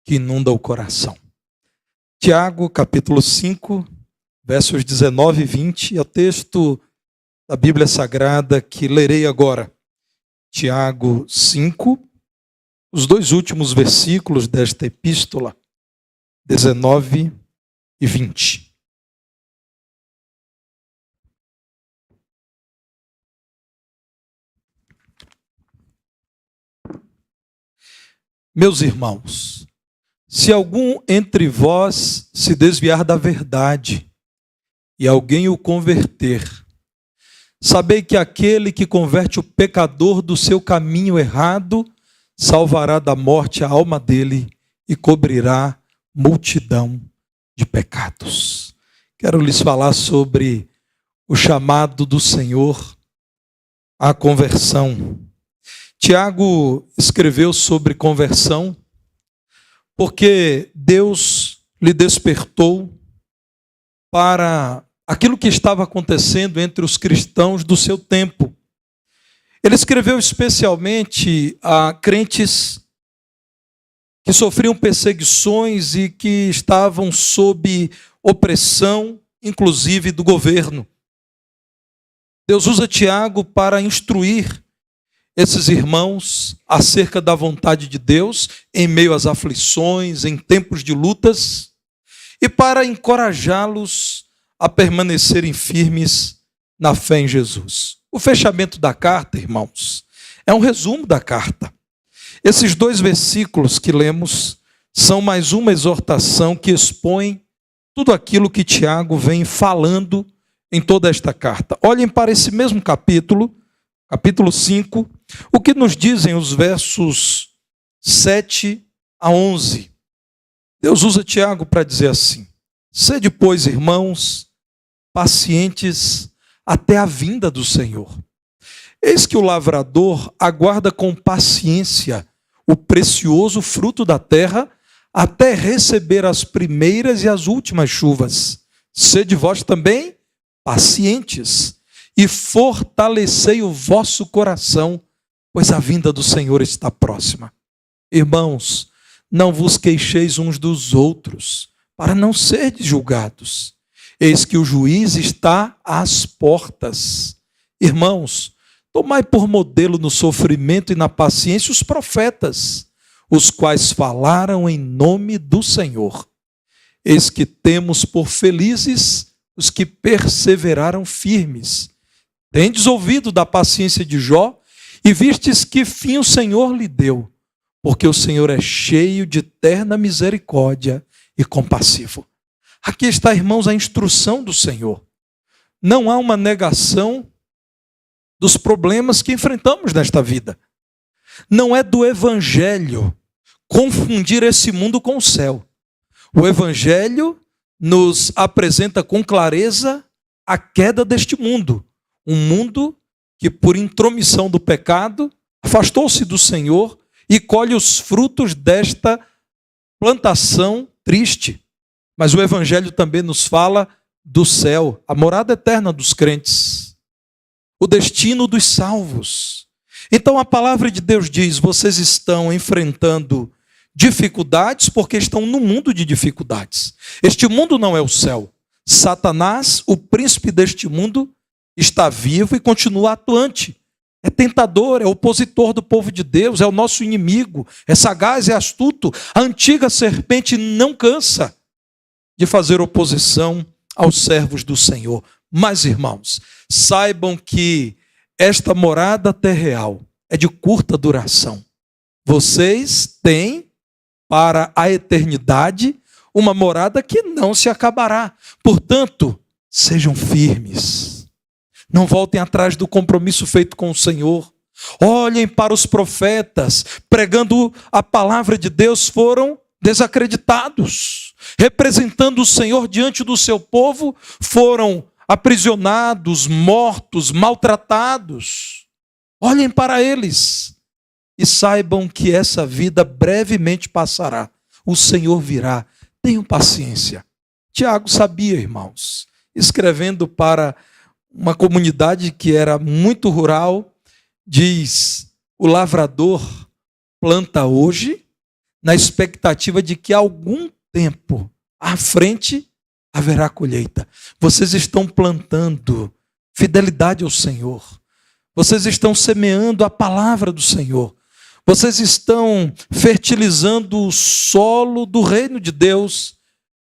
que inunda o coração. Tiago, capítulo 5, versos 19 e 20, é o texto da Bíblia Sagrada que lerei agora. Tiago 5, os dois últimos versículos desta epístola, 19 e 20. Meus irmãos, se algum entre vós se desviar da verdade e alguém o converter, sabei que aquele que converte o pecador do seu caminho errado salvará da morte a alma dele e cobrirá multidão de pecados. Quero lhes falar sobre o chamado do Senhor à conversão. Tiago escreveu sobre conversão porque Deus lhe despertou para aquilo que estava acontecendo entre os cristãos do seu tempo. Ele escreveu especialmente a crentes que sofriam perseguições e que estavam sob opressão, inclusive do governo. Deus usa Tiago para instruir esses irmãos acerca da vontade de Deus em meio às aflições, em tempos de lutas, e para encorajá-los a permanecerem firmes na fé em Jesus. O fechamento da carta, irmãos, é um resumo da carta. Esses dois versículos que lemos são mais uma exortação que expõe tudo aquilo que Tiago vem falando em toda esta carta. Olhem para esse mesmo capítulo 5, o que nos dizem os versos 7 a 11. Deus usa Tiago para dizer assim: sede, pois, irmãos, pacientes até a vinda do Senhor. Eis que o lavrador aguarda com paciência o precioso fruto da terra até receber as primeiras e as últimas chuvas. Sede vós também pacientes e fortalecei o vosso coração, pois a vinda do Senhor está próxima. Irmãos, não vos queixeis uns dos outros, para não serdes julgados. Eis que o juiz está às portas. Irmãos, tomai por modelo no sofrimento e na paciência os profetas, os quais falaram em nome do Senhor. Eis que temos por felizes os que perseveraram firmes. Tendes ouvido da paciência de Jó e vistes que fim o Senhor lhe deu, porque o Senhor é cheio de terna misericórdia e compassivo. Aqui está, irmãos, a instrução do Senhor. Não há uma negação dos problemas que enfrentamos nesta vida. Não é do Evangelho confundir esse mundo com o céu. O Evangelho nos apresenta com clareza a queda deste mundo. Um mundo que, por intromissão do pecado, afastou-se do Senhor e colhe os frutos desta plantação triste. Mas o Evangelho também nos fala do céu, a morada eterna dos crentes, o destino dos salvos. Então a palavra de Deus diz: vocês estão enfrentando dificuldades porque estão no mundo de dificuldades. Este mundo não é o céu. Satanás, o príncipe deste mundo, está vivo e continua atuante. É tentador, é opositor do povo de Deus, é o nosso inimigo, é sagaz, é astuto. A antiga serpente não cansa de fazer oposição aos servos do Senhor. Mas, irmãos, saibam que esta morada terreal é de curta duração. Vocês têm para a eternidade uma morada que não se acabará. Portanto, sejam firmes. Não voltem atrás do compromisso feito com o Senhor. Olhem para os profetas, pregando a palavra de Deus, foram desacreditados. Representando o Senhor diante do seu povo, foram aprisionados, mortos, maltratados. Olhem para eles e saibam que essa vida brevemente passará. O Senhor virá. Tenham paciência. Tiago sabia, irmãos, escrevendo para uma comunidade que era muito rural, diz: o lavrador planta hoje, na expectativa de que algum tempo à frente haverá colheita. Vocês estão plantando fidelidade ao Senhor. Vocês estão semeando a palavra do Senhor. Vocês estão fertilizando o solo do reino de Deus.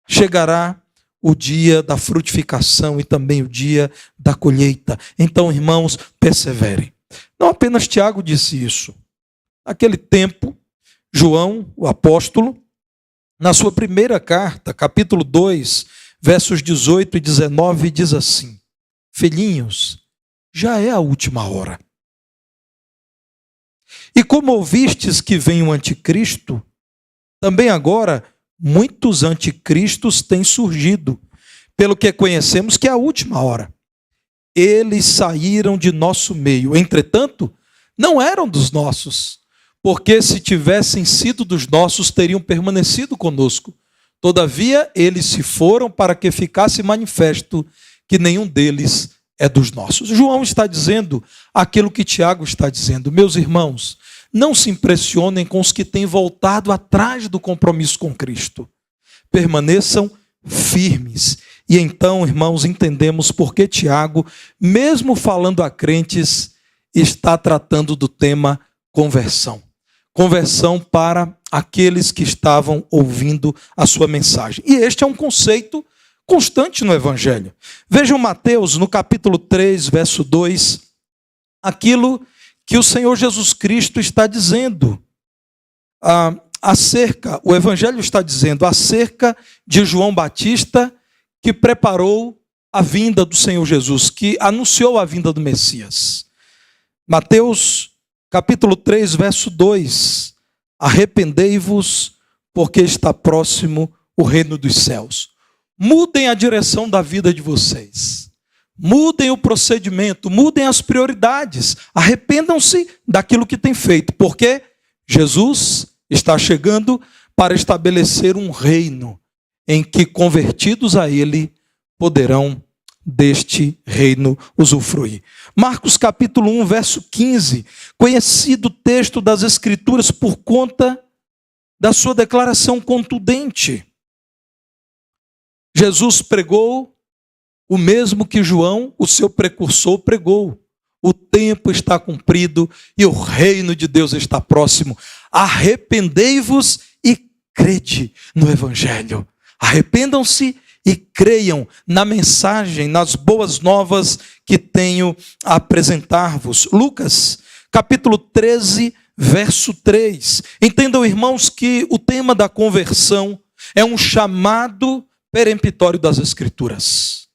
Chegará o dia da frutificação e também o dia da colheita. Então, irmãos, perseverem. Não apenas Tiago disse isso. Naquele tempo, João, o apóstolo, na sua primeira carta, capítulo 2, versos 18 e 19, diz assim: filhinhos, já é a última hora. E como ouvistes que vem o anticristo, também agora muitos anticristos têm surgido, pelo que conhecemos que é a última hora. Eles saíram de nosso meio, entretanto, não eram dos nossos, porque se tivessem sido dos nossos, teriam permanecido conosco. Todavia, eles se foram para que ficasse manifesto que nenhum deles é dos nossos. João está dizendo aquilo que Tiago está dizendo. Meus irmãos, não se impressionem com os que têm voltado atrás do compromisso com Cristo. Permaneçam firmes. E então, irmãos, entendemos por que Tiago, mesmo falando a crentes, está tratando do tema conversão. Conversão para aqueles que estavam ouvindo a sua mensagem. E este é um conceito constante no Evangelho. Vejam Mateus, no capítulo 3, verso 2, aquilo que o Senhor Jesus Cristo está dizendo o Evangelho está dizendo acerca de João Batista, que preparou a vinda do Senhor Jesus, que anunciou a vinda do Messias. Mateus, capítulo 3, verso 2, arrependei-vos, porque está próximo o reino dos céus. Mudem a direção da vida de vocês. Mudem o procedimento, mudem as prioridades. Arrependam-se daquilo que têm feito, porque Jesus está chegando para estabelecer um reino em que convertidos a ele poderão deste reino usufruir. Marcos capítulo 1, verso 15, conhecido texto das Escrituras por conta da sua declaração contundente. Jesus pregou o mesmo que João, o seu precursor, pregou. O tempo está cumprido e o reino de Deus está próximo. Arrependei-vos e crede no Evangelho. Arrependam-se e creiam na mensagem, nas boas novas que tenho a apresentar-vos. Lucas, capítulo 13, verso 3. Entendam, irmãos, que o tema da conversão é um chamado peremptório das Escrituras.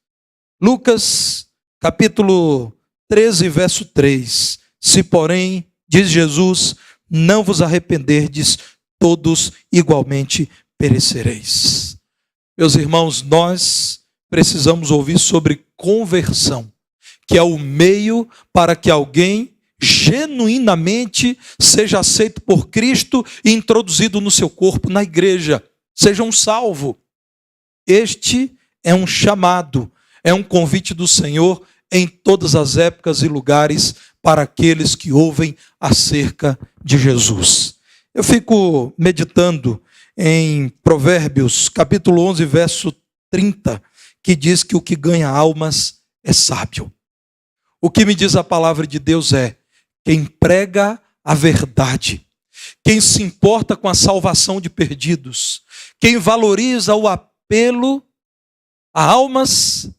Lucas, capítulo 13, verso 3. Se, porém, diz Jesus, não vos arrependerdes, todos igualmente perecereis. Meus irmãos, nós precisamos ouvir sobre conversão, que é o meio para que alguém genuinamente seja aceito por Cristo e introduzido no seu corpo, na igreja, seja um salvo. Este é um chamado, é um convite do Senhor em todas as épocas e lugares para aqueles que ouvem acerca de Jesus. Eu fico meditando em Provérbios, capítulo 11, verso 30, que diz que o que ganha almas é sábio. O que me diz a palavra de Deus é: quem prega a verdade, quem se importa com a salvação de perdidos, quem valoriza o apelo a almas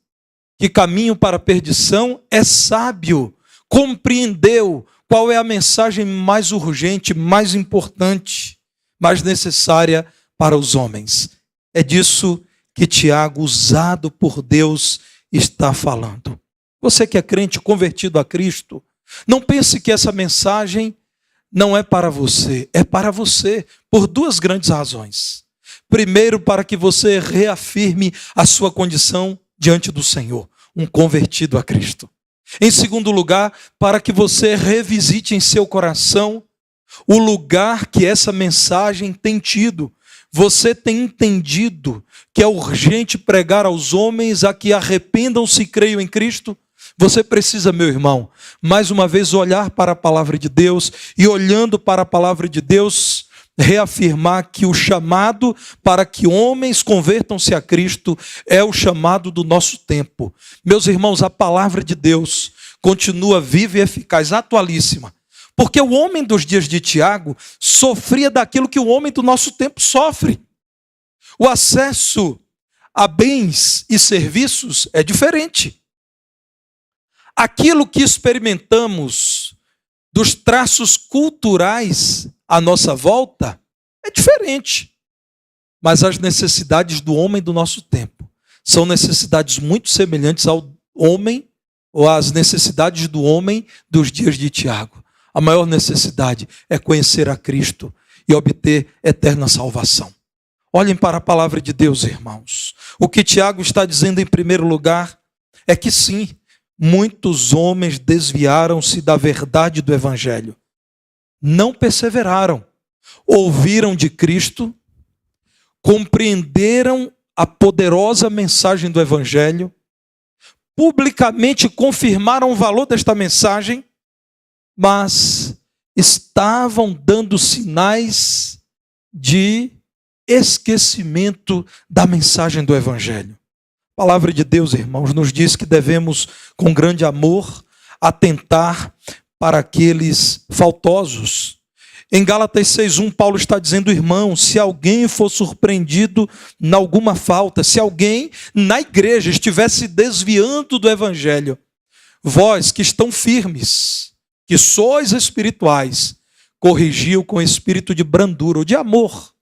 que caminham para a perdição, é sábio, compreendeu qual é a mensagem mais urgente, mais importante, mais necessária para os homens. É disso que Tiago, usado por Deus, está falando. Você que é crente, convertido a Cristo, não pense que essa mensagem não é para você. É para você, por duas grandes razões. Primeiro, para que você reafirme a sua condição diante do Senhor, um convertido a Cristo. Em segundo lugar, para que você revisite em seu coração o lugar que essa mensagem tem tido. Você tem entendido que é urgente pregar aos homens a que arrependam-se e creiam em Cristo? Você precisa, meu irmão, mais uma vez olhar para a palavra de Deus, e olhando para a palavra de Deus, reafirmar que o chamado para que homens convertam-se a Cristo é o chamado do nosso tempo. Meus irmãos, a palavra de Deus continua viva e eficaz, atualíssima. Porque o homem dos dias de Tiago sofria daquilo que o homem do nosso tempo sofre. O acesso a bens e serviços é diferente. Aquilo que experimentamos dos traços culturais à nossa volta é diferente. Mas as necessidades do homem do nosso tempo são necessidades muito semelhantes ao homem ou às necessidades do homem dos dias de Tiago. A maior necessidade é conhecer a Cristo e obter eterna salvação. Olhem para a palavra de Deus, irmãos. O que Tiago está dizendo em primeiro lugar é que sim, muitos homens desviaram-se da verdade do Evangelho. Não perseveraram, ouviram de Cristo, compreenderam a poderosa mensagem do Evangelho, publicamente confirmaram o valor desta mensagem, mas estavam dando sinais de esquecimento da mensagem do Evangelho. A palavra de Deus, irmãos, nos diz que devemos, com grande amor, atentar para aqueles faltosos. Em Gálatas 6:1, Paulo está dizendo, irmão, se alguém for surpreendido em alguma falta, se alguém na igreja estiver se desviando do Evangelho, vós que estão firmes, que sois espirituais, corrigiu com espírito de brandura ou de amor,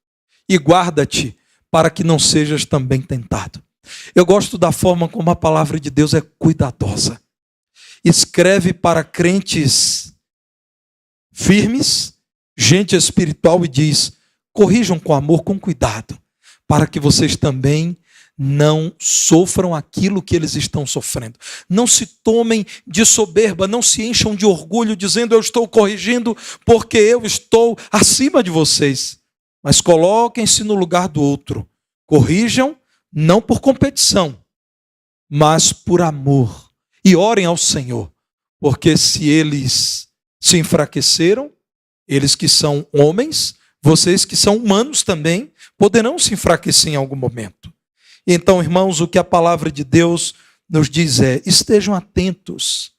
e guarda-te para que não sejas também tentado. Eu gosto da forma como a palavra de Deus é cuidadosa. Escreve para crentes firmes, gente espiritual, e diz, corrijam com amor, com cuidado, para que vocês também não sofram aquilo que eles estão sofrendo. Não se tomem de soberba, não se encham de orgulho, dizendo, eu estou corrigindo porque eu estou acima de vocês. Mas coloquem-se no lugar do outro. Corrijam, não por competição, mas por amor. E orem ao Senhor, porque se eles se enfraqueceram, eles que são homens, vocês que são humanos também, poderão se enfraquecer em algum momento. Então, irmãos, o que a palavra de Deus nos diz é, estejam atentos.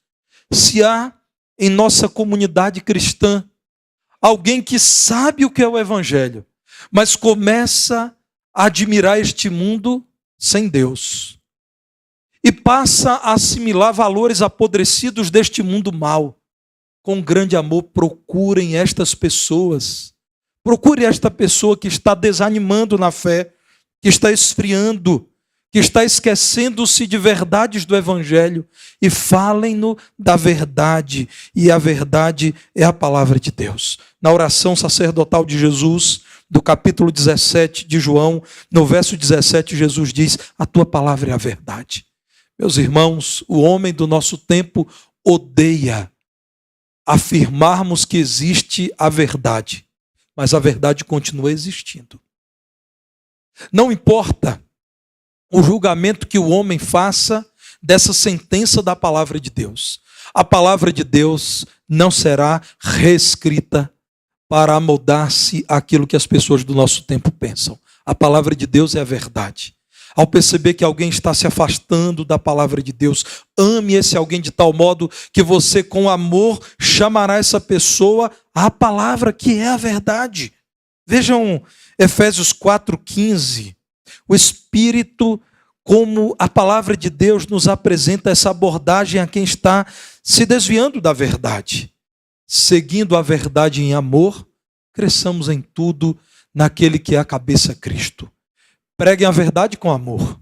Se há em nossa comunidade cristã alguém que sabe o que é o Evangelho, mas começa a admirar este mundo sem Deus e passa a assimilar valores apodrecidos deste mundo mau, com grande amor, procurem estas pessoas. Procure esta pessoa que está desanimando na fé, que está esfriando, que está esquecendo-se de verdades do Evangelho, e falem-no da verdade, e a verdade é a palavra de Deus. Na oração sacerdotal de Jesus, do capítulo 17 de João, no verso 17, Jesus diz, a tua palavra é a verdade. Meus irmãos, o homem do nosso tempo odeia afirmarmos que existe a verdade, mas a verdade continua existindo. Não importa o julgamento que o homem faça dessa sentença da palavra de Deus. A palavra de Deus não será reescrita para amoldar-se àquilo que as pessoas do nosso tempo pensam. A palavra de Deus é a verdade. Ao perceber que alguém está se afastando da palavra de Deus, ame esse alguém de tal modo que você, com amor, chamará essa pessoa à palavra que é a verdade. Vejam Efésios 4,15. O Espírito, como a palavra de Deus nos apresenta essa abordagem a quem está se desviando da verdade. Seguindo a verdade em amor, cresçamos em tudo naquele que é a cabeça, Cristo. Preguem a verdade com amor.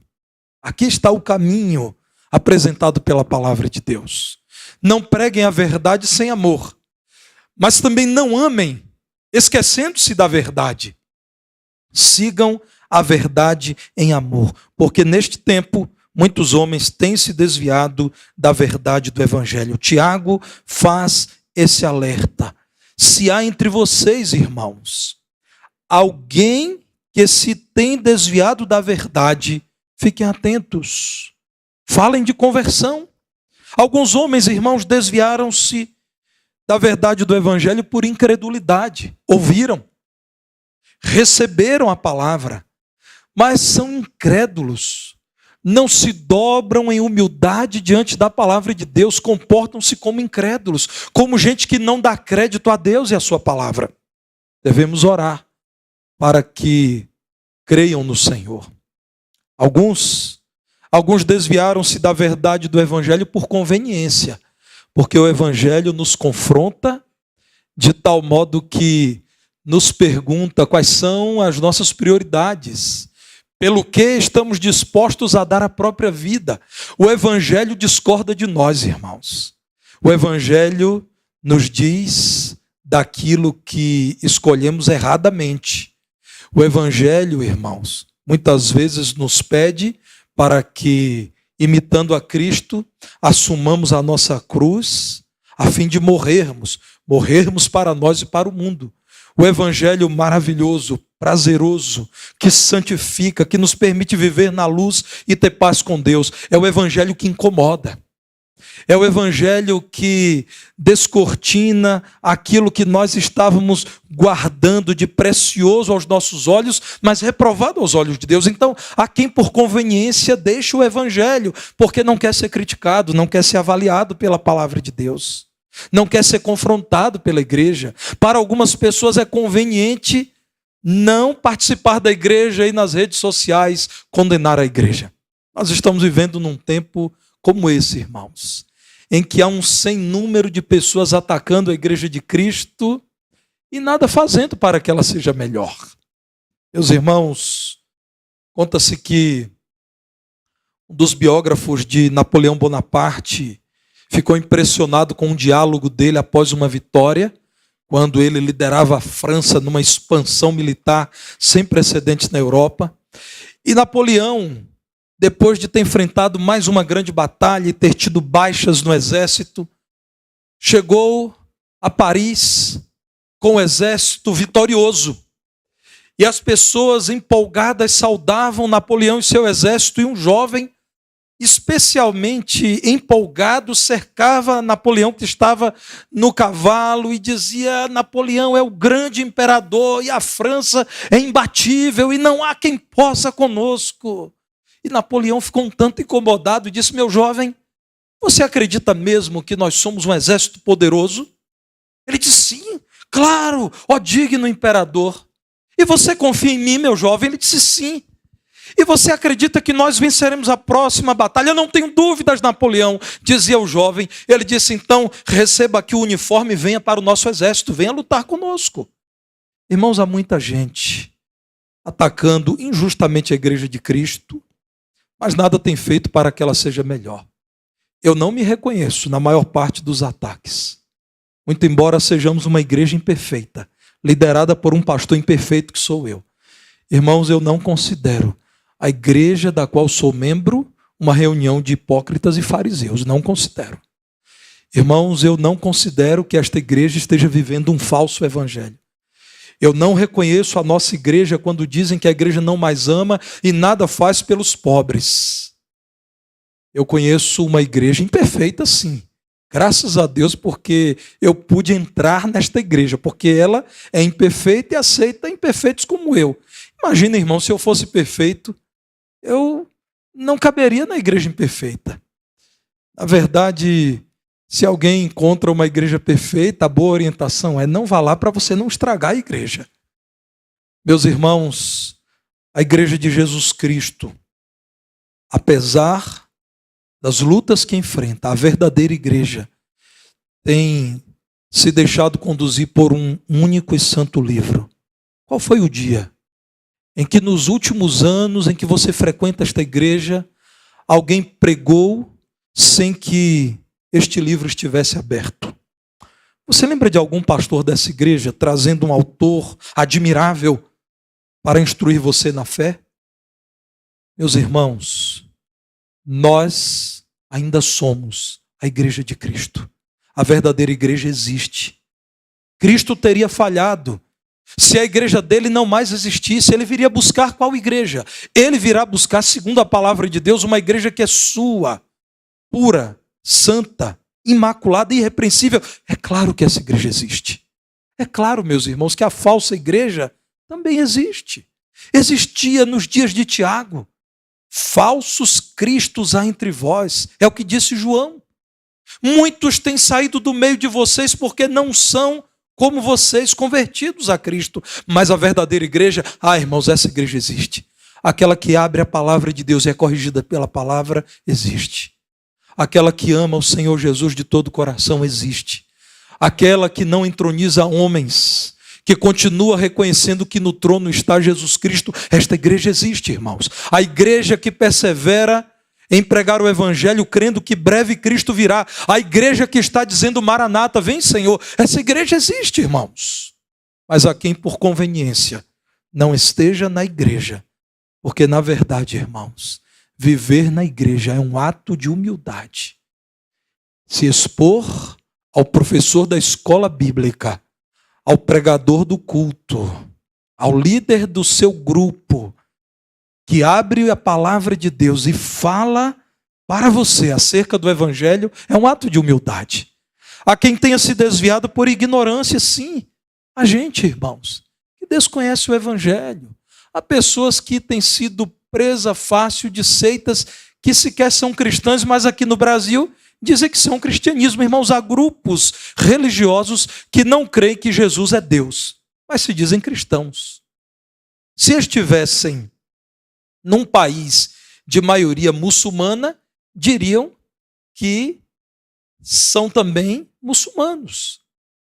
Aqui está o caminho apresentado pela palavra de Deus. Não preguem a verdade sem amor, mas também não amem, esquecendo-se da verdade. Sigam a verdade em amor, porque neste tempo muitos homens têm se desviado da verdade do Evangelho. Tiago faz esse alerta. Se há entre vocês, irmãos, alguém que se tem desviado da verdade, fiquem atentos. Falem de conversão. Alguns homens, irmãos, desviaram-se da verdade do Evangelho por incredulidade. Ouviram, receberam a palavra, mas são incrédulos, não se dobram em humildade diante da palavra de Deus, comportam-se como incrédulos, como gente que não dá crédito a Deus e a sua palavra. Devemos orar para que creiam no Senhor. Alguns desviaram-se da verdade do Evangelho por conveniência, porque o Evangelho nos confronta de tal modo que nos pergunta quais são as nossas prioridades, pelo que estamos dispostos a dar a própria vida. O Evangelho discorda de nós, irmãos. O Evangelho nos diz daquilo que escolhemos erradamente. O Evangelho, irmãos, muitas vezes nos pede para que, imitando a Cristo, assumamos a nossa cruz, a fim de morrermos para nós e para o mundo. O Evangelho maravilhoso, prazeroso, que santifica, que nos permite viver na luz e ter paz com Deus, é o Evangelho que incomoda. É o Evangelho que descortina aquilo que nós estávamos guardando de precioso aos nossos olhos, mas reprovado aos olhos de Deus. Então, há quem por conveniência deixa o Evangelho, porque não quer ser criticado, não quer ser avaliado pela palavra de Deus, não quer ser confrontado pela igreja. Para algumas pessoas é conveniente não participar da igreja e nas redes sociais condenar a igreja. Nós estamos vivendo num tempo como esse, irmãos, em que há um sem número de pessoas atacando a igreja de Cristo e nada fazendo para que ela seja melhor. Meus irmãos, conta-se que um dos biógrafos de Napoleão Bonaparte ficou impressionado com um diálogo dele após uma vitória, quando ele liderava a França numa expansão militar sem precedentes na Europa. E Napoleão, depois de ter enfrentado mais uma grande batalha e ter tido baixas no exército, chegou a Paris com o exército vitorioso. E as pessoas empolgadas saudavam Napoleão e seu exército, e um jovem especialmente empolgado cercava Napoleão, que estava no cavalo, e dizia: Napoleão é o grande imperador e a França é imbatível e não há quem possa conosco. E Napoleão ficou um tanto incomodado e disse: meu jovem, você acredita mesmo que nós somos um exército poderoso? Ele disse: sim, claro, ó digno imperador. E você confia em mim, meu jovem? Ele disse: sim. E você acredita que nós venceremos a próxima batalha? Eu não tenho dúvidas, Napoleão, dizia o jovem. Ele disse: então, receba aqui o uniforme e venha para o nosso exército, venha lutar conosco. Irmãos, há muita gente atacando injustamente a igreja de Cristo, mas nada tem feito para que ela seja melhor. Eu não me reconheço na maior parte dos ataques, muito embora sejamos uma igreja imperfeita, liderada por um pastor imperfeito que sou eu. Irmãos, eu não considero a igreja da qual sou membro uma reunião de hipócritas e fariseus. Não considero. Irmãos, eu não considero que esta igreja esteja vivendo um falso evangelho. Eu não reconheço a nossa igreja quando dizem que a igreja não mais ama e nada faz pelos pobres. Eu conheço uma igreja imperfeita, sim. Graças a Deus, porque eu pude entrar nesta igreja, porque ela é imperfeita e aceita imperfeitos como eu. Imagina, irmão, se eu fosse perfeito, eu não caberia na igreja imperfeita. Na verdade, se alguém encontra uma igreja perfeita, a boa orientação é: não vá lá para você não estragar a igreja. Meus irmãos, a igreja de Jesus Cristo, apesar das lutas que enfrenta, a verdadeira igreja tem se deixado conduzir por um único e santo livro. Qual foi o dia em que nos últimos anos em que você frequenta esta igreja, alguém pregou sem que este livro estivesse aberto? Você lembra de algum pastor dessa igreja trazendo um autor admirável para instruir você na fé? Meus irmãos, nós ainda somos a igreja de Cristo. A verdadeira igreja existe. Cristo teria falhado se a igreja dele não mais existisse. Ele viria buscar qual igreja? Ele virá buscar, segundo a palavra de Deus, uma igreja que é sua, pura, santa, imaculada e irrepreensível. É claro que essa igreja existe. É claro, meus irmãos, que a falsa igreja também existe. Existia nos dias de Tiago. Falsos cristos há entre vós, é o que disse João. Muitos têm saído do meio de vocês porque não são como vocês, convertidos a Cristo. Mas a verdadeira igreja, irmãos, essa igreja existe. Aquela que abre a palavra de Deus e é corrigida pela palavra, existe. Aquela que ama o Senhor Jesus de todo o coração, existe. Aquela que não entroniza homens, que continua reconhecendo que no trono está Jesus Cristo, esta igreja existe, irmãos. A igreja que persevera em pregar o evangelho, crendo que breve Cristo virá. A igreja que está dizendo Maranata, vem Senhor. Essa igreja existe, irmãos. Mas a quem por conveniência não esteja na igreja, porque na verdade, irmãos, viver na igreja é um ato de humildade. Se expor ao professor da escola bíblica, ao pregador do culto, ao líder do seu grupo, que abre a palavra de Deus e fala para você acerca do evangelho, é um ato de humildade. A quem tenha se desviado por ignorância, sim, a gente, irmãos, que desconhece o evangelho. Há pessoas que têm sido presa fácil de seitas que sequer são cristãs, mas aqui no Brasil dizem que são cristianismo. Irmãos, há grupos religiosos que não creem que Jesus é Deus, mas se dizem cristãos. Se estivessem num país de maioria muçulmana, diriam que são também muçulmanos.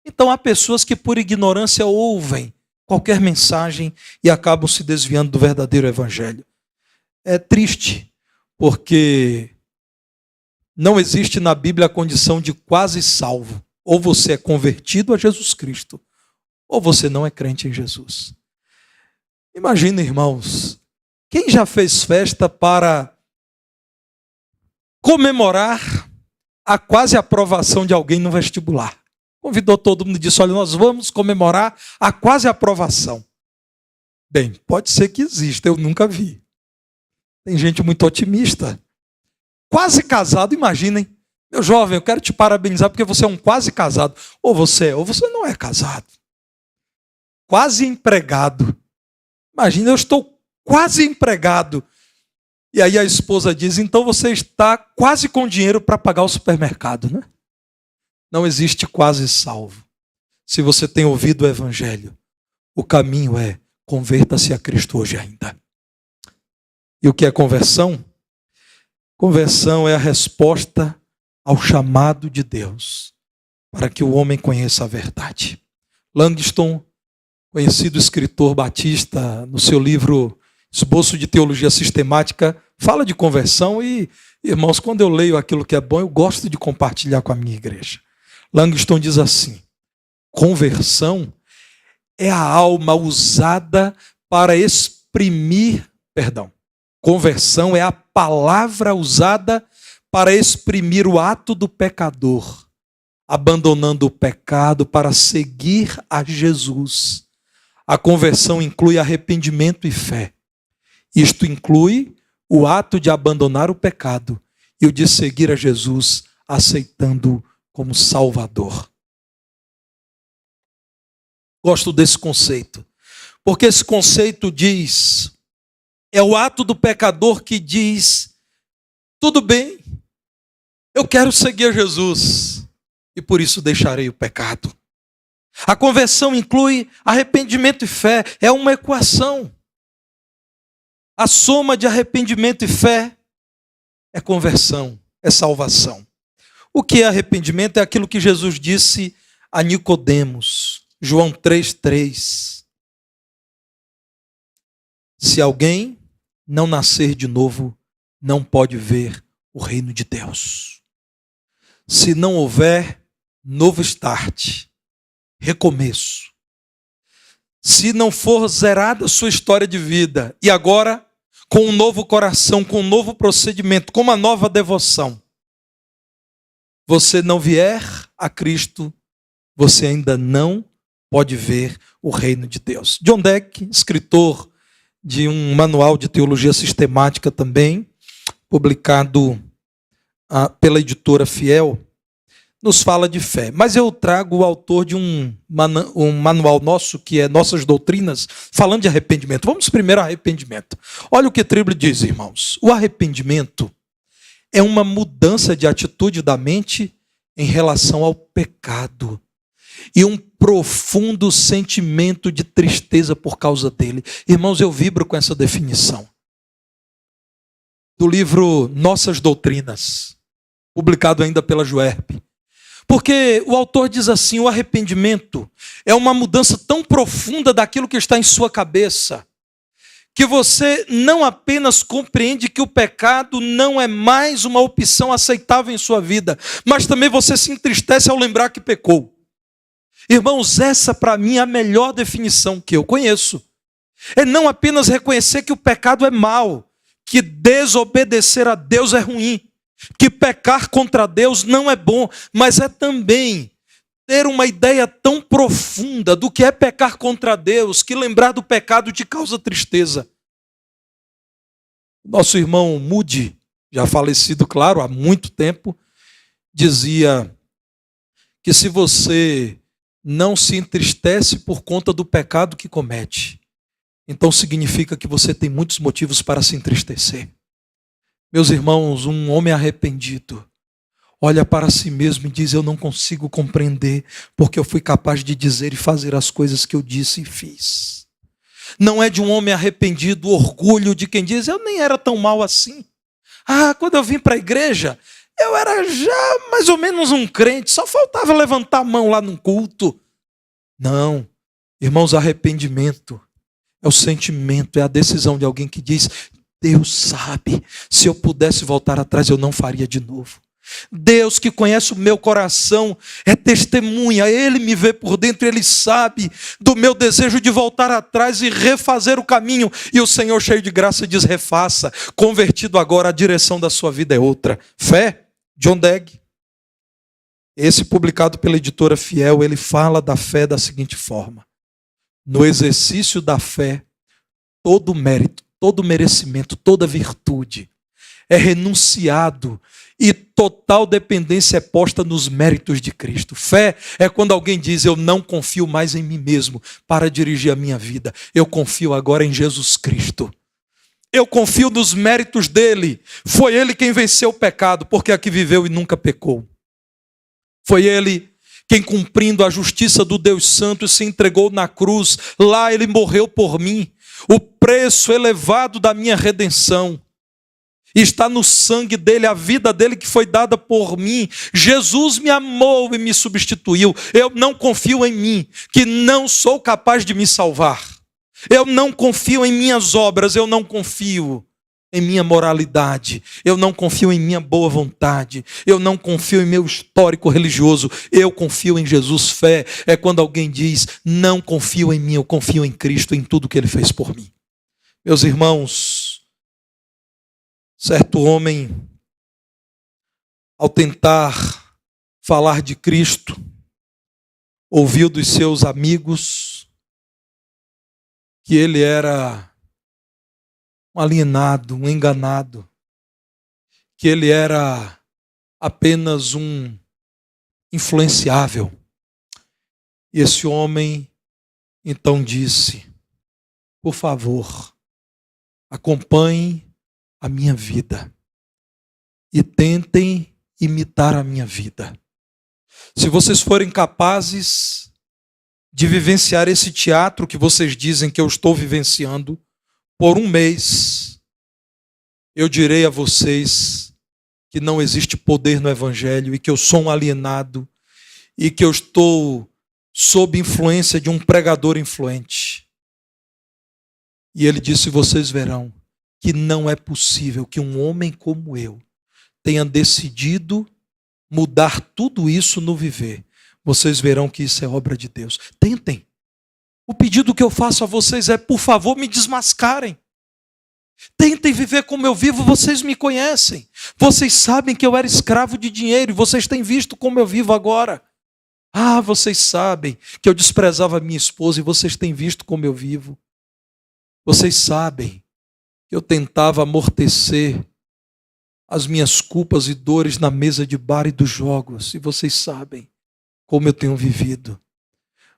Então há pessoas que por ignorância ouvem qualquer mensagem e acabam se desviando do verdadeiro evangelho. É triste, porque não existe na Bíblia a condição de quase salvo. Ou você é convertido a Jesus Cristo, ou você não é crente em Jesus. Imagina, irmãos, quem já fez festa para comemorar a quase aprovação de alguém no vestibular? Convidou todo mundo e disse, olha, nós vamos comemorar a quase aprovação. Bem, pode ser que exista, eu nunca vi. Tem gente muito otimista. Quase casado, imaginem. Meu jovem, eu quero te parabenizar porque você é um quase casado. Ou você não é casado. Quase empregado. Imagina, eu estou quase empregado. E aí a esposa diz, então você está quase com dinheiro para pagar o supermercado, né? Não existe quase salvo. Se você tem ouvido o evangelho, o caminho é converta-se a Cristo hoje ainda. E o que é conversão? Conversão é a resposta ao chamado de Deus para que o homem conheça a verdade. Langston, conhecido escritor batista, no seu livro Esboço de Teologia Sistemática, fala de conversão e, irmãos, quando eu leio aquilo que é bom, eu gosto de compartilhar com a minha igreja. Langston diz assim, conversão é a alma usada para conversão é a palavra usada para exprimir o ato do pecador, abandonando o pecado para seguir a Jesus. A conversão inclui arrependimento e fé. Isto inclui o ato de abandonar o pecado e o de seguir a Jesus, aceitando como Salvador. Gosto desse conceito, porque esse conceito diz, é o ato do pecador que diz, tudo bem, eu quero seguir a Jesus e por isso deixarei o pecado. A conversão inclui arrependimento e fé, é uma equação. A soma de arrependimento e fé é conversão, é salvação. O que é arrependimento? É aquilo que Jesus disse a Nicodemos, João 3:3. Se alguém não nascer de novo, não pode ver o reino de Deus. Se não houver novo start, recomeço, se não for zerada a sua história de vida, e agora com um novo coração, com um novo procedimento, com uma nova devoção, você não vier a Cristo, você ainda não pode ver o reino de Deus. John Deck, escritor de um manual de teologia sistemática também, publicado pela editora Fiel, nos fala de fé. Mas eu trago o autor de um manual nosso, que é Nossas Doutrinas, falando de arrependimento. Vamos primeiro ao arrependimento. Olha o que Tríbio diz, irmãos. O arrependimento é uma mudança de atitude da mente em relação ao pecado e um profundo sentimento de tristeza por causa dele. Irmãos, eu vibro com essa definição. Do livro Nossas Doutrinas, publicado ainda pela Juerp. Porque o autor diz assim, o arrependimento é uma mudança tão profunda daquilo que está em sua cabeça, que você não apenas compreende que o pecado não é mais uma opção aceitável em sua vida, mas também você se entristece ao lembrar que pecou. Irmãos, essa para mim é a melhor definição que eu conheço. É não apenas reconhecer que o pecado é mal, que desobedecer a Deus é ruim, que pecar contra Deus não é bom, mas é também ter uma ideia tão profunda do que é pecar contra Deus, que lembrar do pecado te causa tristeza. Nosso irmão Moody, já falecido, claro, há muito tempo, dizia que se você não se entristece por conta do pecado que comete, então significa que você tem muitos motivos para se entristecer. Meus irmãos, um homem arrependido olha para si mesmo e diz, eu não consigo compreender porque eu fui capaz de dizer e fazer as coisas que eu disse e fiz. Não é de um homem arrependido o orgulho de quem diz, eu nem era tão mal assim. Quando eu vim para a igreja, eu era já mais ou menos um crente, só faltava levantar a mão lá num culto. Não, irmãos, arrependimento é o sentimento, é a decisão de alguém que diz, Deus sabe, se eu pudesse voltar atrás, eu não faria de novo. Deus que conhece o meu coração é testemunha, Ele me vê por dentro, Ele sabe do meu desejo de voltar atrás e refazer o caminho. E o Senhor, cheio de graça, diz, refaça. Convertido agora, a direção da sua vida é outra. Fé, John Dagg. Esse publicado pela editora Fiel, ele fala da fé da seguinte forma. No exercício da fé, todo mérito, todo merecimento, toda virtude é renunciado e total dependência é posta nos méritos de Cristo. Fé é quando alguém diz, eu não confio mais em mim mesmo para dirigir a minha vida. Eu confio agora em Jesus Cristo. Eu confio nos méritos dele. Foi ele quem venceu o pecado, porque aqui viveu e nunca pecou. Foi ele quem, cumprindo a justiça do Deus Santo, se entregou na cruz. Lá ele morreu por mim. O preço elevado da minha redenção está no sangue dele, a vida dele que foi dada por mim. Jesus me amou e me substituiu. Eu não confio em mim, que não sou capaz de me salvar. Eu não confio em minhas obras, eu não confio em minha moralidade, eu não confio em minha boa vontade, eu não confio em meu histórico religioso, eu confio em Jesus. Fé é quando alguém diz, não confio em mim, eu confio em Cristo, em tudo que Ele fez por mim. Meus irmãos, certo homem, ao tentar falar de Cristo, ouviu dos seus amigos que ele era um alienado, um enganado, que ele era apenas um influenciável. E esse homem então disse, por favor, acompanhem a minha vida e tentem imitar a minha vida. Se vocês forem capazes de vivenciar esse teatro que vocês dizem que eu estou vivenciando, por um mês, eu direi a vocês que não existe poder no Evangelho e que eu sou um alienado e que eu estou sob influência de um pregador influente. E ele disse, vocês verão que não é possível que um homem como eu tenha decidido mudar tudo isso no viver. Vocês verão que isso é obra de Deus. Tentem. O pedido que eu faço a vocês é, por favor, me desmascarem. Tentem viver como eu vivo, vocês me conhecem. Vocês sabem que eu era escravo de dinheiro e vocês têm visto como eu vivo agora. Vocês sabem que eu desprezava minha esposa e vocês têm visto como eu vivo. Vocês sabem que eu tentava amortecer as minhas culpas e dores na mesa de bar e dos jogos. E vocês sabem como eu tenho vivido.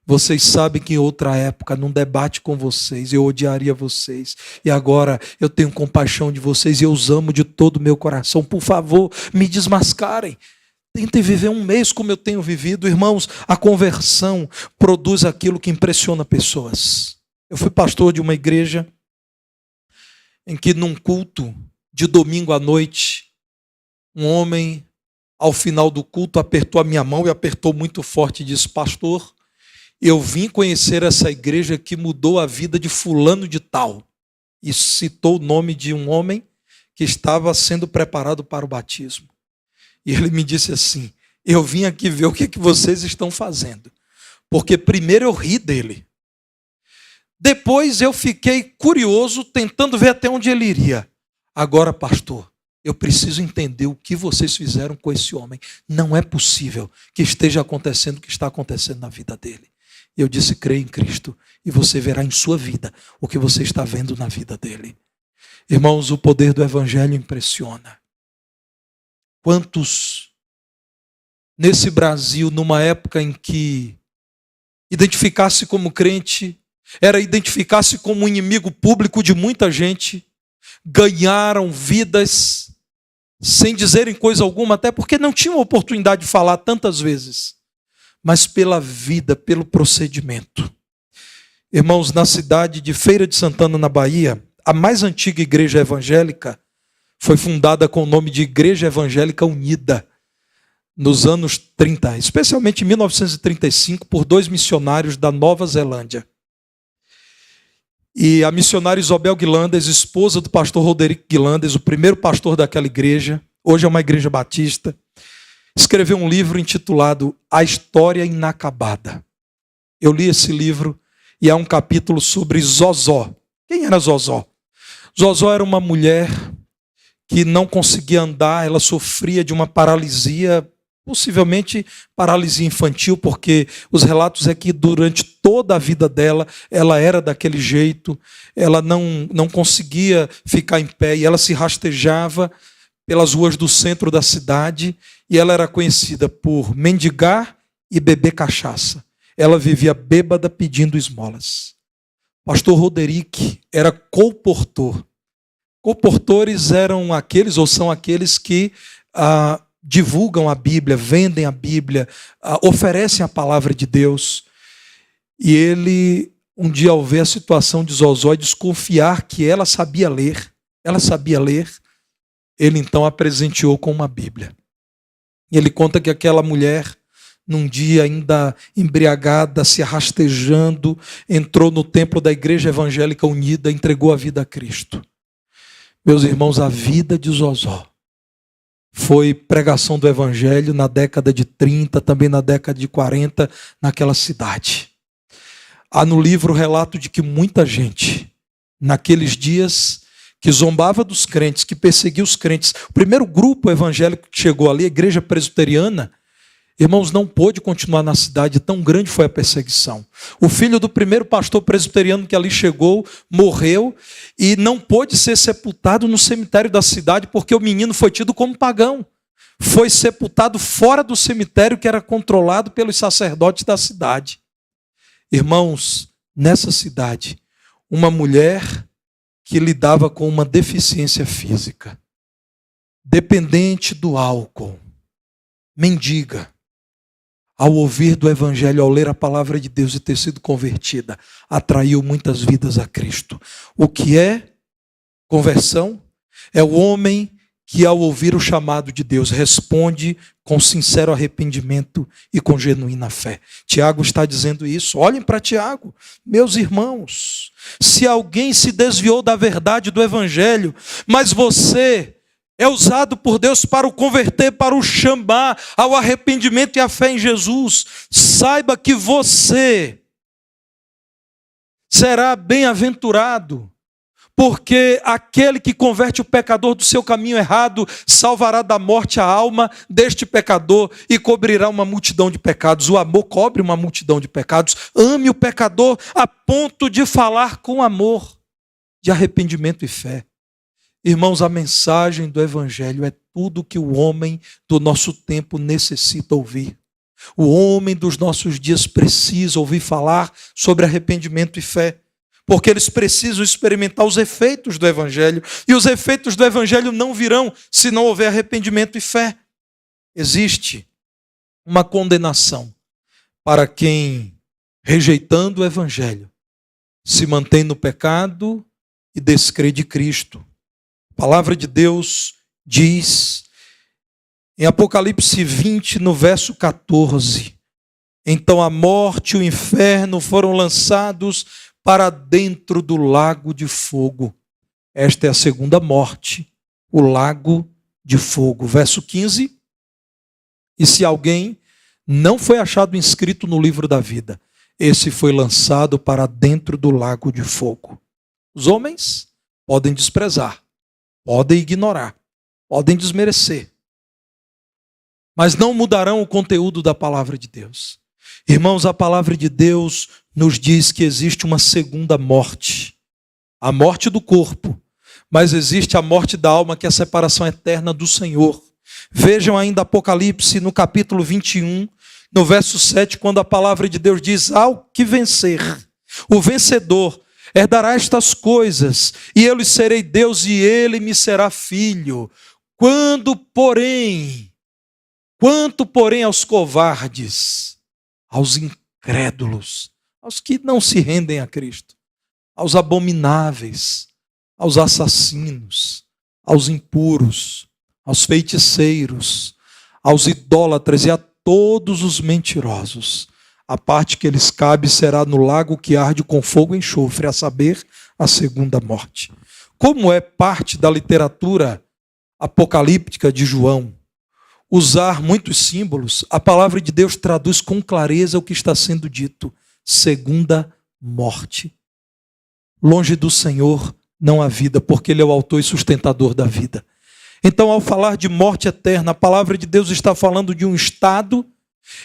Vocês sabem que em outra época, num debate com vocês, eu odiaria vocês. E agora eu tenho compaixão de vocês e eu os amo de todo o meu coração. Por favor, me desmascarem. Tentem viver um mês como eu tenho vivido. Irmãos, a conversão produz aquilo que impressiona pessoas. Eu fui pastor de uma igreja em que num culto de domingo à noite, um homem, ao final do culto, apertou a minha mão e apertou muito forte e disse: pastor, eu vim conhecer essa igreja que mudou a vida de fulano de tal. E citou o nome de um homem que estava sendo preparado para o batismo. E ele me disse assim: eu vim aqui ver o que vocês estão fazendo. Porque primeiro eu ri dele. Depois eu fiquei curioso, tentando ver até onde ele iria. Agora, pastor, eu preciso entender o que vocês fizeram com esse homem. Não é possível que esteja acontecendo o que está acontecendo na vida dele. E eu disse: creia em Cristo e você verá em sua vida o que você está vendo na vida dele. Irmãos, o poder do evangelho impressiona. Quantos nesse Brasil, numa época em que identificar-se como crente era identificar-se como um inimigo público de muita gente, ganharam vidas sem dizerem coisa alguma, até porque não tinham oportunidade de falar tantas vezes, mas pela vida, pelo procedimento. Irmãos, na cidade de Feira de Santana, na Bahia, a mais antiga igreja evangélica foi fundada com o nome de Igreja Evangélica Unida, nos anos 30, especialmente em 1935, por 2 missionários da Nova Zelândia. E a missionária Isobel Guilandes, esposa do pastor Roderick Guilandes, o primeiro pastor daquela igreja, hoje é uma igreja batista, escreveu um livro intitulado A História Inacabada. Eu li esse livro e há um capítulo sobre Zozó. Quem era Zozó? Zozó era uma mulher que não conseguia andar, ela sofria de uma paralisia, possivelmente paralisia infantil, porque os relatos é que durante toda a vida dela, ela era daquele jeito, ela não conseguia ficar em pé, e ela se rastejava pelas ruas do centro da cidade, e ela era conhecida por mendigar e beber cachaça. Ela vivia bêbada pedindo esmolas. Pastor Roderick era colportor. Colportores eram aqueles, ou são aqueles que divulgam a Bíblia, vendem a Bíblia, oferecem a palavra de Deus. E ele, um dia, ao ver a situação de Zozó e desconfiar que ela sabia ler, ele então a presenteou com uma Bíblia. E ele conta que aquela mulher, num dia ainda embriagada, se rastejando, entrou no templo da Igreja Evangélica Unida, entregou a vida a Cristo. Meus irmãos, a vida de Zozó foi pregação do Evangelho na década de 30, também na década de 40, naquela cidade. Há no livro o relato de que muita gente, naqueles dias, que zombava dos crentes, que perseguia os crentes. O primeiro grupo evangélico que chegou ali, a igreja presbiteriana, irmãos, não pôde continuar na cidade, tão grande foi a perseguição. O filho do primeiro pastor presbiteriano que ali chegou, morreu e não pôde ser sepultado no cemitério da cidade porque o menino foi tido como pagão. Foi sepultado fora do cemitério que era controlado pelos sacerdotes da cidade. Irmãos, nessa cidade, uma mulher que lidava com uma deficiência física, dependente do álcool, mendiga, ao ouvir do Evangelho, ao ler a palavra de Deus e ter sido convertida, atraiu muitas vidas a Cristo. O que é conversão? É o homem que, ao ouvir o chamado de Deus, responde com sincero arrependimento e com genuína fé. Tiago está dizendo isso. Olhem para Tiago, meus irmãos. Se alguém se desviou da verdade do Evangelho, mas você é usado por Deus para o converter, para o chamar ao arrependimento e à fé em Jesus, saiba que você será bem-aventurado, porque aquele que converte o pecador do seu caminho errado salvará da morte a alma deste pecador e cobrirá uma multidão de pecados. O amor cobre uma multidão de pecados. Ame o pecador a ponto de falar com amor, de arrependimento e fé. Irmãos, a mensagem do Evangelho é tudo que o homem do nosso tempo necessita ouvir. O homem dos nossos dias precisa ouvir falar sobre arrependimento e fé, porque eles precisam experimentar os efeitos do Evangelho, e os efeitos do Evangelho não virão se não houver arrependimento e fé. Existe uma condenação para quem, rejeitando o Evangelho, se mantém no pecado e descrê de Cristo. A palavra de Deus diz em Apocalipse 20, no verso 14: então a morte e o inferno foram lançados para dentro do lago de fogo. Esta é a segunda morte, o lago de fogo. Verso 15: e se alguém não foi achado inscrito no livro da vida, esse foi lançado para dentro do lago de fogo. Os homens podem desprezar, podem ignorar, podem desmerecer, mas não mudarão o conteúdo da palavra de Deus. Irmãos, a palavra de Deus nos diz que existe uma segunda morte, a morte do corpo, mas existe a morte da alma, que é a separação eterna do Senhor. Vejam ainda Apocalipse no capítulo 21, no verso 7, quando a palavra de Deus diz: ao que vencer, o vencedor herdará estas coisas, e eu lhe serei Deus e ele me será filho. Quanto, porém, aos covardes, aos incrédulos, aos que não se rendem a Cristo, aos abomináveis, aos assassinos, aos impuros, aos feiticeiros, aos idólatras e a todos os mentirosos, a parte que lhes cabe será no lago que arde com fogo e enxofre, a saber, a segunda morte. Como é parte da literatura apocalíptica de João usar muitos símbolos, a palavra de Deus traduz com clareza o que está sendo dito: segunda morte. Longe do Senhor não há vida, porque Ele é o autor e sustentador da vida. Então, ao falar de morte eterna, a palavra de Deus está falando de um estado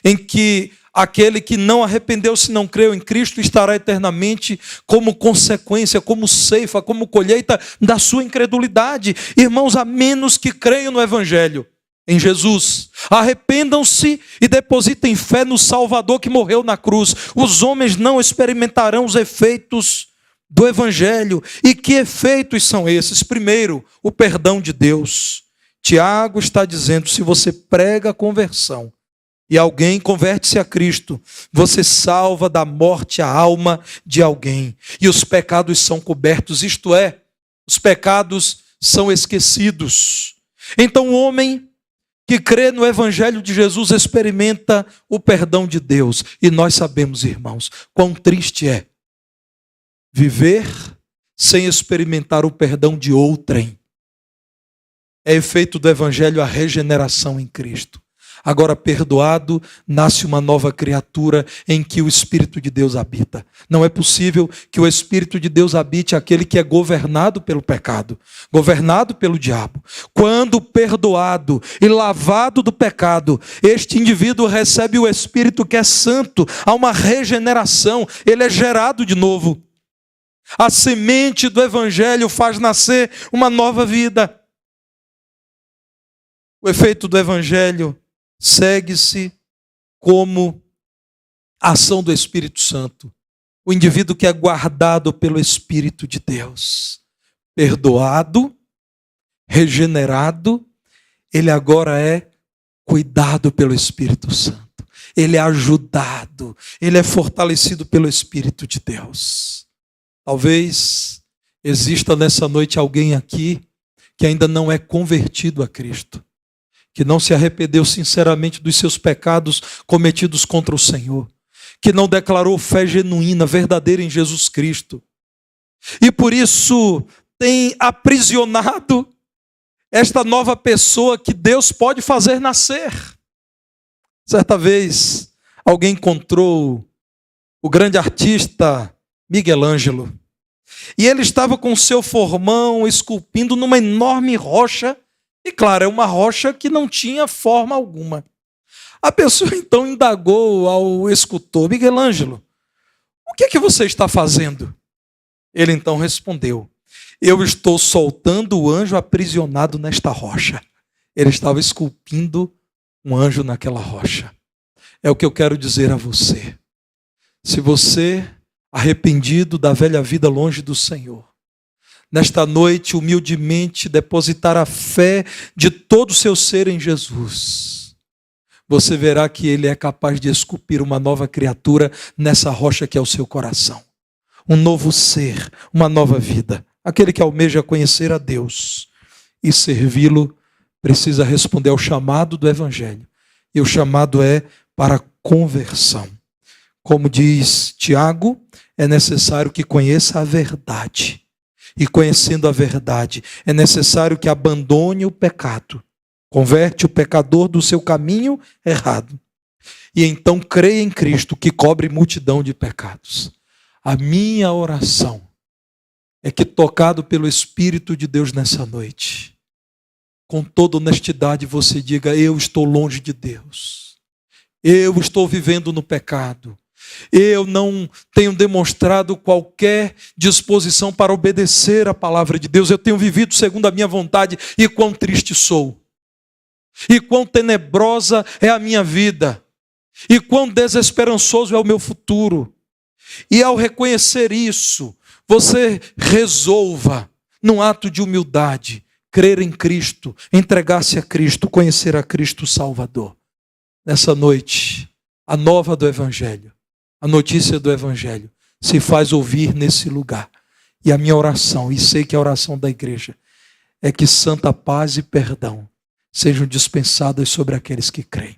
em que aquele que não arrependeu-se, não creu em Cristo, estará eternamente como consequência, como ceifa, como colheita da sua incredulidade. Irmãos, a menos que creiam no Evangelho, em Jesus, arrependam-se e depositem fé no Salvador que morreu na cruz, os homens não experimentarão os efeitos do Evangelho. E que efeitos são esses? Primeiro, o perdão de Deus. Tiago está dizendo: se você prega a conversão e alguém converte-se a Cristo, você salva da morte a alma de alguém, e os pecados são cobertos, isto é, os pecados são esquecidos. Então o homem que crê no Evangelho de Jesus experimenta o perdão de Deus. E nós sabemos, irmãos, quão triste é viver sem experimentar o perdão de outrem. É efeito do Evangelho a regeneração em Cristo. Agora perdoado, nasce uma nova criatura em que o Espírito de Deus habita. Não é possível que o Espírito de Deus habite aquele que é governado pelo pecado, governado pelo diabo. Quando perdoado e lavado do pecado, este indivíduo recebe o Espírito que é santo, há uma regeneração, ele é gerado de novo. A semente do Evangelho faz nascer uma nova vida. O efeito do Evangelho segue-se como a ação do Espírito Santo. O indivíduo que é guardado pelo Espírito de Deus, perdoado, regenerado, ele agora é cuidado pelo Espírito Santo. Ele é ajudado, ele é fortalecido pelo Espírito de Deus. Talvez exista nessa noite alguém aqui que ainda não é convertido a Cristo, que não se arrependeu sinceramente dos seus pecados cometidos contra o Senhor, que não declarou fé genuína, verdadeira em Jesus Cristo, e por isso tem aprisionado esta nova pessoa que Deus pode fazer nascer. Certa vez, alguém encontrou o grande artista Miguel Ângelo, e ele estava com seu formão esculpindo numa enorme rocha. E claro, é uma rocha que não tinha forma alguma. A pessoa então indagou ao escultor: Miguel Ângelo, o que é que você está fazendo? Ele então respondeu: Eu estou soltando o anjo aprisionado nesta rocha. Ele estava esculpindo um anjo naquela rocha. É o que eu quero dizer a você. Se você, arrependido da velha vida longe do Senhor, nesta noite, humildemente, depositar a fé de todo o seu ser em Jesus, você verá que Ele é capaz de esculpir uma nova criatura nessa rocha que é o seu coração. Um novo ser, uma nova vida. Aquele que almeja conhecer a Deus e servi-lo precisa responder ao chamado do Evangelho. E o chamado é para conversão. Como diz Tiago, é necessário que conheça a verdade. E conhecendo a verdade, é necessário que abandone o pecado. Converte o pecador do seu caminho errado. E então creia em Cristo, que cobre multidão de pecados. A minha oração é que, tocado pelo Espírito de Deus nessa noite, com toda honestidade você diga: eu estou longe de Deus. Eu estou vivendo no pecado. Eu não tenho demonstrado qualquer disposição para obedecer a palavra de Deus. Eu tenho vivido segundo a minha vontade, e quão triste sou. E quão tenebrosa é a minha vida. E quão desesperançoso é o meu futuro. E ao reconhecer isso, você resolva, num ato de humildade, crer em Cristo, entregar-se a Cristo, conhecer a Cristo Salvador. Nessa noite, a nova do Evangelho, a notícia do Evangelho, se faz ouvir nesse lugar. E a minha oração, e sei que é a oração da igreja, é que santa paz e perdão sejam dispensadas sobre aqueles que creem.